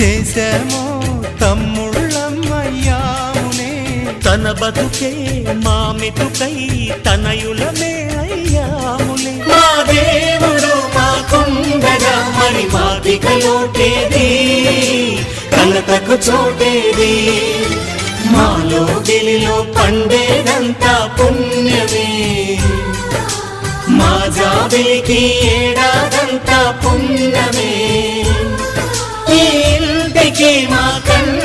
చేశామో తమ్ముళ్ళమ్మయ్యామునే, తన బతుకే మా మెతుకై తనయులమే అయ్యాములే. మా దేవుడు మాకుండగా మరి మాదిక లోటేది, కలతకు చోటేది. మాలో గిలిలో పండేదంతా పుణ్యమే, మా జాబిలికి ఏడాదంతా పుణ్యమే. ఈ ఇంటికి మా కన్న